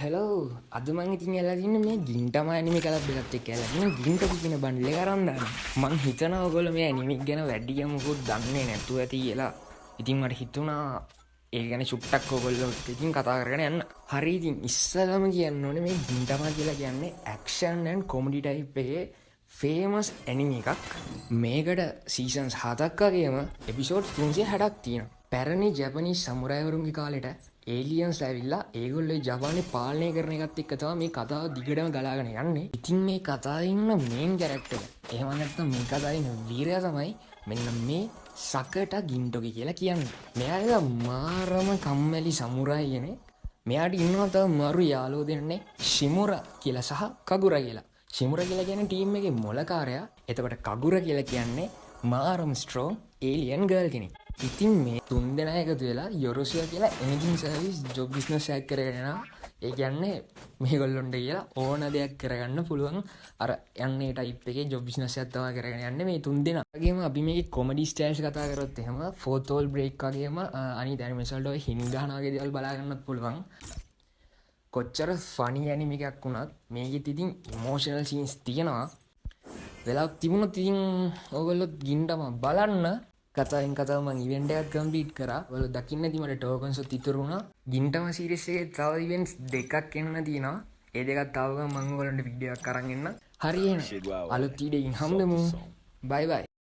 Hello අද මං ඉතින් ඇලා තින්න මේ ගින්ටම ඇනිමි කලබ් එකත් එක්ක ඇලා තින්න ගින්ට කියන බණ්ඩලේ කරන් දාන්න. මං හිතනවා ඔයගොල්ලෝ මේ ඇනිමි ගැන වැඩිය මොකුත් දන්නේ නැතුව ඇති කියලා. ඉතින් මට හිතුණා ඒ ගැන චුට්ටක් ඔයගොල්ලෝ ඉතින් කතා කරගෙන යන්න. හරි ඉතින් ඉස්සලම කියන්න ඕනේ මේ ගින්ටම කියලා කියන්නේ ඇක්ෂන් ඇන්ඩ් කොමඩි ටයිප් එකේ ෆේමස් ඇනිමි එකක්. මේකට සීසන්ස් 7ක් වගේම එපිසෝඩ් 360ක් තියෙනවා. පැරණි ජැපනීස් සමුරායිවරුන්ගේ කාලෙට ඒලියන්ස් ඇවිල්ලා ඒගොල්ලෝ ජපානේ පාලනය කරන එකත් එක්ක තමයි මේ කතාව දිගටම ගලාගෙන යන්නේ. ඉතින් මේ කතාවේ ඉන්න මේන් කැරක්ටර් එහෙම නැත්නම් මේ කතාවේ ඉන්න වීරයා තමයි මෙන්න මේ සකට ගින්ටෝකි කියලා කියන්නේ. මෙයා මාරම කම්මැලි සමුරායි කෙනෙක්. මෙයාට ඉන්නවා තව මරු යාළුවෝ දෙන්නේ ශිමුරා කියලා සහ කගුරා කියලා. ශිමුරා කියලා කියන්නේ ටීම් එකේ මොලකාරයා. එතකොට කගුරා කියලා කියන්නේ මාරම ස්ට්‍රෝං ඒලියන් ගර්ල් කෙනෙක්. ඉතින් මේ තුන් දෙනා එකතු වෙලා යොරොසියා කියලා එනර්ජි සර්විස් ජොබ් බිස්නස් එකක් කරගෙන යනවා. ඒ කියන්නේ මේගොල්ලොන්ට කියලා ඕන දෙයක් කරගන්න පුළුවන් අර යන්නේ ටයිප් එකේ ජොබ් බිස්නස් එකක් තමයි කරගෙන යන්නේ මේ තුන් දෙනා. වගේම අපි මේකේ කොමඩි ස්ටයිල්ස් කතා කරොත් එහෙම ෆෝර්ත් වෝල් බ්‍රේක් වගේම අනිත් ඇනිමේෂන් වල ඔය හින්ගාන වගේ දේවල් බලා ගන්නත් පුළුවන්. කොච්චර ෆනි ඇනිමි එකක් වුණත් මේකෙත් ඉතින් ඉමෝෂනල් සීන්ස් තියෙනවා. වෙලාවක් තිබුණොත් ඉතින් ඔයගොල්ලෝ ගින්ටම බලන්න. කතාවෙන් කතාව මම ඉවෙන්ට් එකක් කම්ප්ලීට් කරා. ඔයාලා දකින්න ඇති මට ටෝකන්ස් උත් ඉතුරු වුණා. ගින්ටම සීරීස් එකේ තව ඉවෙන්ට්ස් දෙකක් එන්න තියෙනවා. ඒ දෙකත් තව මම ඔයාලන්ට වීඩියෝ එකක් අරන් එන්න. හරි එහෙනම් අලුත් වීඩියෝ එකකින් හම්බෙමු. බයි බයි.